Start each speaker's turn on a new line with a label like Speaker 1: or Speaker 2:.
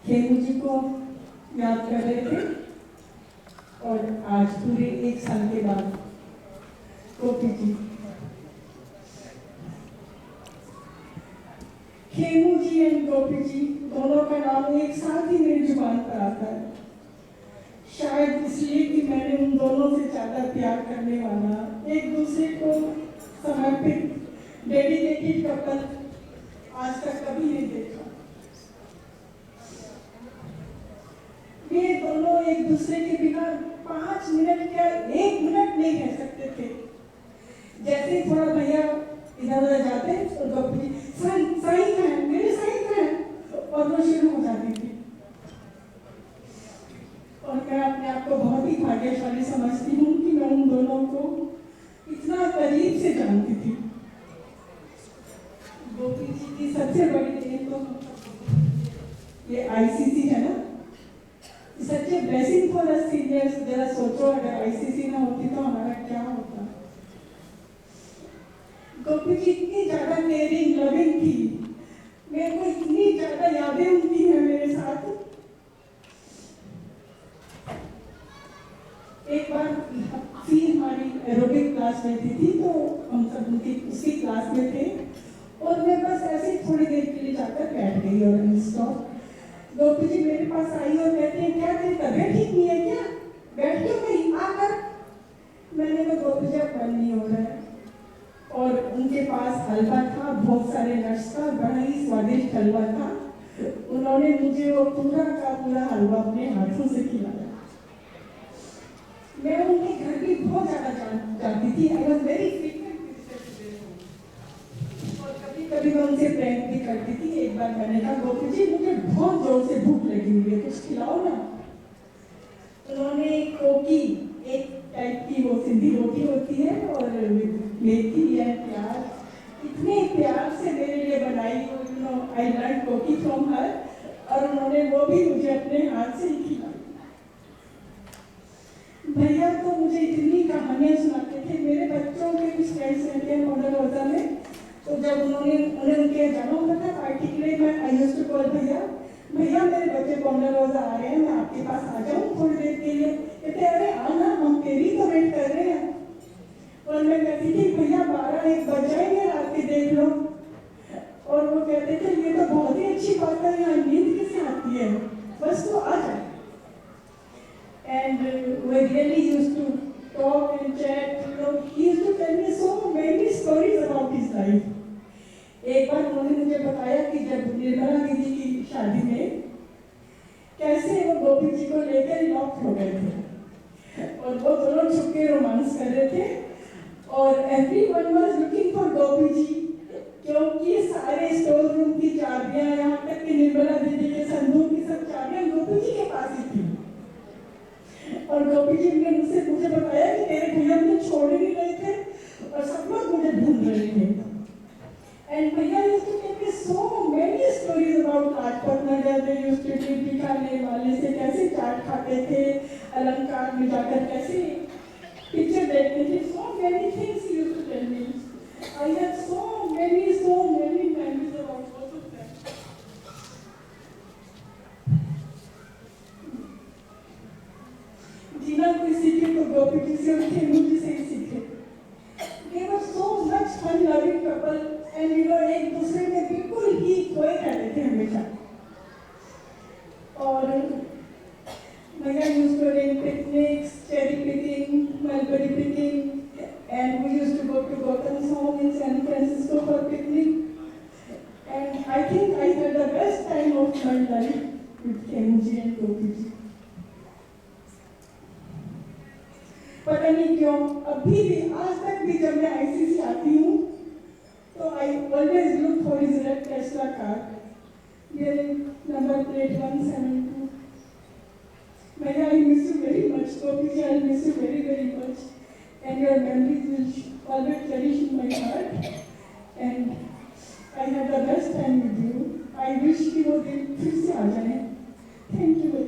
Speaker 1: खेमू जी को याद कर रहे थे और आज पूरे 1 साल के बाद गोपी जी, खेमू जी एंड गोपी जी दोनों का नाम एक साथ ही मेरी जुबान पर आता है। शायद इसलिए कि मैंने उन दोनों से ज्यादा प्यार करने वाला, एक दूसरे को समर्पित, डेडिकेटेड कपल आज तक कभी नहीं देखा। ये दोनों एक दूसरे के बिना 5 मिनट क्या 1 मिनट नहीं रह सकते थे। जैसे थोड़ा भैया इधर उधर जाते और गोपी जी साई का है, मेरे साई का है, और वो शुरू हो जाती थी। और मैं अपने आप को बहुत ही भाग्यशाली समझती हूँ कि मैं उन दोनों को इतना करीब से जानती थी। गोपी जी की सबसे बड़ी देन तो ये आईसीसी है ना, such a blessing for us seniors. जरा सोचो अगर आईसीसी ना होती तो हमारा क्या होता। गोपी जी इतनी ज्यादा केयरिंग लविंग थी, मेरे को इतनी ज्यादा यादें उनकी हैं मेरे साथ। एक बार फी हमारी एरोबिक क्लास में थी तो हम सब उनकी उसी क्लास में थे और मैं बस ऐसे ही थोड़ी देर के लिए जाकर बैठ गई और स्टॉप। गोपी जी मेरे पास आई और कहते हैं क्या तेरी तबीयत ठीक नहीं है क्या, बैठ क्यों गई, आकर। मैंने कहा गोपी जी अब मन नहीं हो रहा है। और उनके पास हलवा था, बहुत सारे नट्स था, बड़ा ही स्वादिष्ट हलवा था। उन्होंने मुझे वो पूरा का पूरा हलवा अपने हाथों से खिलाया। मैं उनके घर भी बहुत ज्यादा जाती थी। आई वाज वेरी फ्रीक्वेंट और कभी कभी मैं उनसे प्रैंक भी करती थी। एक बार मैंने कहा गोपी जी मुझे बहुत जोर से भूख लगी हुई है, कुछ खिलाओ ना। उन्होंने कोकी, एक टाइप की वो सिंधी रोटी होती है और मेथी या प्याज इतने प्यार से मेरे लिए बनाई। आई लर्न कोकी फ्रॉम हर और उन्होंने वो भी मुझे अपने हाथ से ही खिलाई। भैया तो मुझे इतनी कहानियां सुनाते थे। मेरे बच्चों के कुछ फ्रेंड्स रहते हैं मोडल में, तो जब उन्हें उनके जाना होता था पार्टी के लिए, मैं आई यूज्ड टू कॉल भैया, भैया मेरे बच्चे कॉर्नर रोजा आ रहे हैं, मैं आपके पास आ जाऊं थोड़ी देर के लिए। कहते अरे आना, हम तेरी तो वेट कर रहे हैं। और मैं कहती थी भैया 12-1 बज जाएंगे, रात के देख लो। और वो कहते थे ये तो बहुत ही अच्छी बात है, यहाँ नींद किसे आती है, बस तो आ जाए। And we really used to talk and chat. He used to tell me so many stories about his life. एक बार उन्होंने मुझे बताया कि जब निर्मला दीदी की शादी में कैसे वो गोपी जी को लेकर लॉक हो गए थे और वो दोनों छुप के रोमांस कर रहे थे और everyone was looking for गोपी जी, क्योंकि सारे स्टोर रूम की चाबियां, यहाँ तक कि निर्मला दीदी के संदूक की सब चाबियां गोपी जी के पास ही थी। और गोपी जी ने मुझे बताया कि तेरे भैया मुझे छोड़ ही नहीं रहे थे और सब लोग मुझे ढूंढ रहे थे। एंड भैया used to tell me so many stories about Lajpat Nagar. They used to tell me खाने वाले से कैसे चाट खाते थे, अलंकार में जाकर कैसे पिक्चर देखते थे। So many things he used to tell me. I have so many memories about both of them. जीना कोई सीखे तो गोपी जी से और खेमू जी से ही सीखे। They were so much fun loving couple and एक दूसरे में बिल्कुल ही खोए रहते थे हमेशा। और भैया used to arrange picnics, cherry picking, mulberry picking, and we used to go to Gautam's home in San Francisco for picnic. And I think I had the best time of my life with Khemu ji and Gopi ji. पता नहीं क्यों अभी भी आज तक भी जब मैं आईसीसी आती हूँ तो I always look for his red Tesla car, number plate 172। भैया I miss you very much, Gopi ji I miss you very very much and your memories will always cherish in my heart and I had the best time with you. I wish कि वो दिन फिर से आ जाए। Thank you.